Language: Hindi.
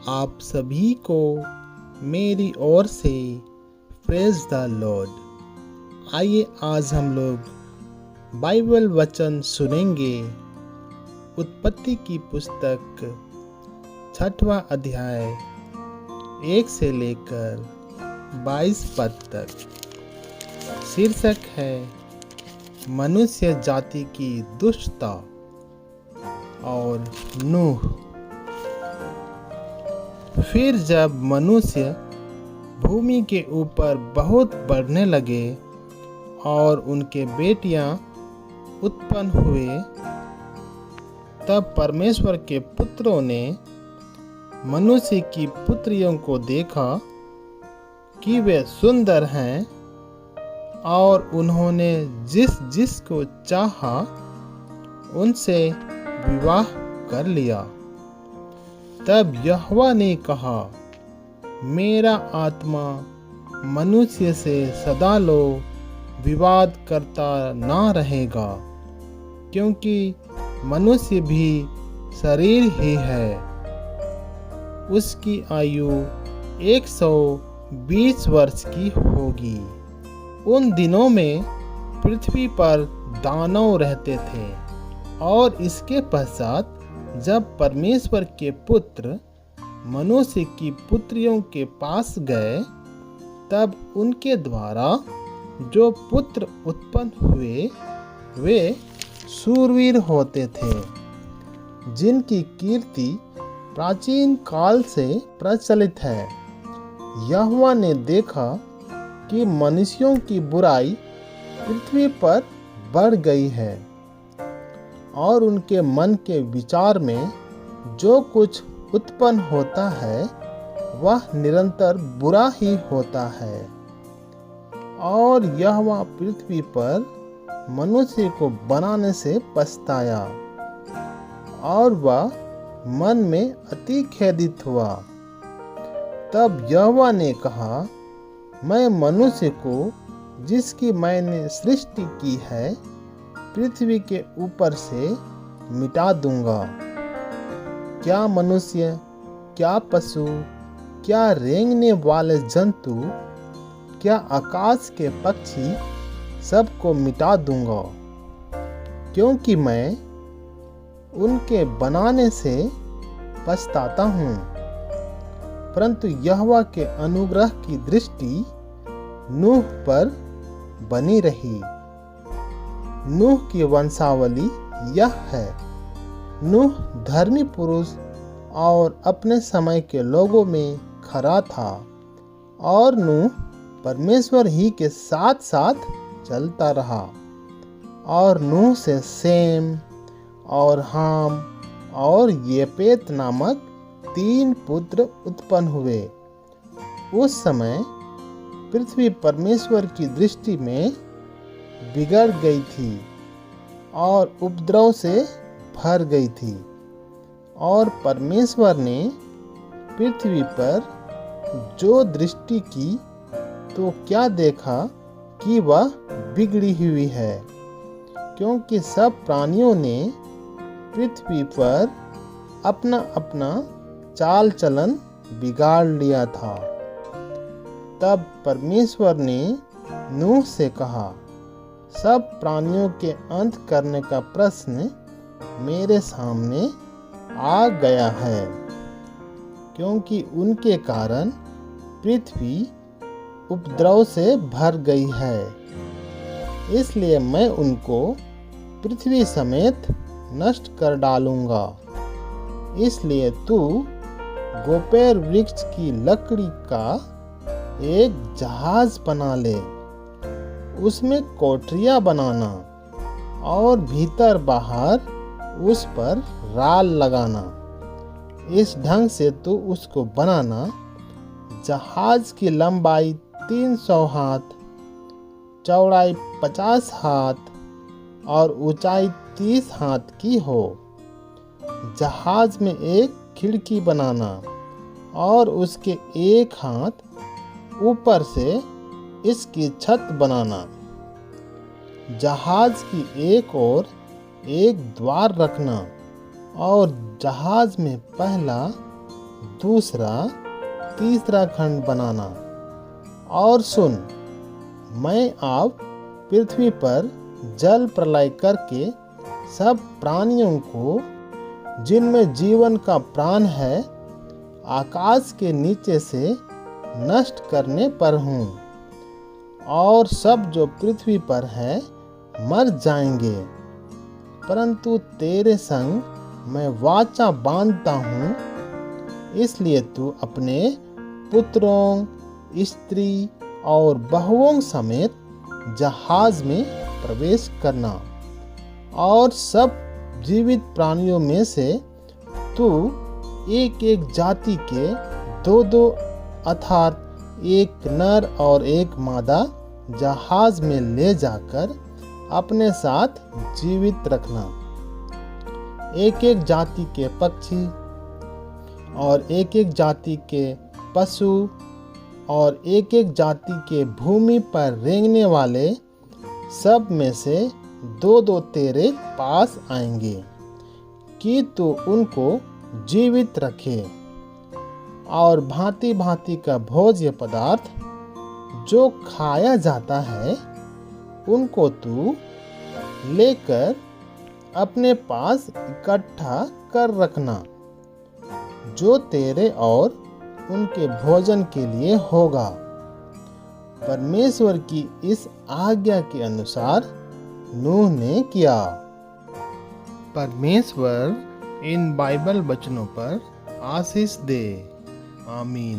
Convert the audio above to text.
आप सभी को मेरी ओर से प्रेज द लॉर्ड। आइए आज हम लोग बाइबल वचन सुनेंगे। उत्पत्ति की पुस्तक 6वां अध्याय 1 से लेकर 22 पद तक। शीर्षक है मनुष्य जाति की दुष्टता और नूह। फिर जब मनुष्य भूमि के ऊपर बहुत बढ़ने लगे और उनके बेटियां उत्पन्न हुए, तब परमेश्वर के पुत्रों ने मनुष्य की पुत्रियों को देखा कि वे सुंदर हैं और उन्होंने जिस जिस को चाहा उनसे विवाह कर लिया। तब यहोवा ने कहा, मेरा आत्मा मनुष्य से सदा लो विवाद करता ना रहेगा, क्योंकि मनुष्य भी शरीर ही है। उसकी आयु 120 वर्ष की होगी। उन दिनों में पृथ्वी पर दानव रहते थे। और इसके पश्चात जब परमेश्वर के पुत्र मनुष्य की पुत्रियों के पास गए, तब उनके द्वारा जो पुत्र उत्पन्न हुए वे शूरवीर होते थे, जिनकी कीर्ति प्राचीन काल से प्रचलित है। यहोवा ने देखा कि मनुष्यों की बुराई पृथ्वी पर बढ़ गई है और उनके मन के विचार में जो कुछ उत्पन्न होता है वह निरंतर बुरा ही होता है। और यहोवा पृथ्वी पर मनुष्य को बनाने से पछताया और वह मन में अति खेदित हुआ। तब यहोवा ने कहा, मैं मनुष्य को जिसकी मैंने सृष्टि की है पृथ्वी के ऊपर से मिटा दूंगा। क्या मनुष्य, क्या पशु, क्या रेंगने वाले जंतु, क्या आकाश के पक्षी, सबको मिटा दूंगा, क्योंकि मैं उनके बनाने से पछताता हूँ। परंतु यहोवा के अनुग्रह की दृष्टि नूह पर बनी रही। नूह की वंशावली यह है। नूह धर्मी पुरुष और अपने समय के लोगों में खरा था, और नूह परमेश्वर ही के साथ साथ चलता रहा। और नूह से सेम और हाम और येपेत नामक 3 पुत्र उत्पन्न हुए। उस समय पृथ्वी परमेश्वर की दृष्टि में बिगड़ गई थी और उपद्रव से भर गई थी। और परमेश्वर ने पृथ्वी पर जो दृष्टि की तो क्या देखा कि वह बिगड़ी हुई है, क्योंकि सब प्राणियों ने पृथ्वी पर अपना अपना चाल चलन बिगाड़ लिया था। तब परमेश्वर ने नूह से कहा, सब प्राणियों के अंत करने का प्रश्न मेरे सामने आ गया है, क्योंकि उनके कारण पृथ्वी उपद्रव से भर गई है। इसलिए मैं उनको पृथ्वी समेत नष्ट कर डालूंगा। इसलिए तू गोपेर वृक्ष की लकड़ी का एक जहाज बना ले, उसमें कोठरियां बनाना और भीतर बाहर उस पर राल लगाना। इस ढंग से तू उसको बनाना। जहाज की लंबाई 300 हाथ, चौड़ाई 50 हाथ और ऊंचाई 30 हाथ की हो। जहाज में एक खिड़की बनाना और उसके एक हाथ ऊपर से इसकी छत बनाना। जहाज की एक ओर एक द्वार रखना और जहाज में पहला दूसरा, तीसरा खंड बनाना। और सुन, मैं अब पृथ्वी पर जल प्रलय करके सब प्राणियों को जिनमें जीवन का प्राण है आकाश के नीचे से नष्ट करने पर हूँ, और सब जो पृथ्वी पर है मर जाएंगे। परंतु तेरे संग मैं वाचा बांधता हूँ, इसलिए तू अपने पुत्रों, स्त्री और बहुओं समेत जहाज में प्रवेश करना, और सब जीवित प्राणियों में से तू एक एक जाति के दो अर्थात एक नर और एक मादा जहाज में ले जाकर अपने साथ जीवित रखना। एक एक जाति के पक्षी और एक एक जाति के पशु और एक एक जाति के भूमि पर रेंगने वाले सब में से दो तेरे पास आएंगे कि तू उनको जीवित रखे, और भांति भांति का भोज्य पदार्थ जो खाया जाता है उनको तू लेकर अपने पास इकट्ठा कर रखना, जो तेरे और उनके भोजन के लिए होगा। परमेश्वर की इस आज्ञा के अनुसार नूह ने किया। परमेश्वर इन बाइबल वचनों पर आशीष दे। आमीन।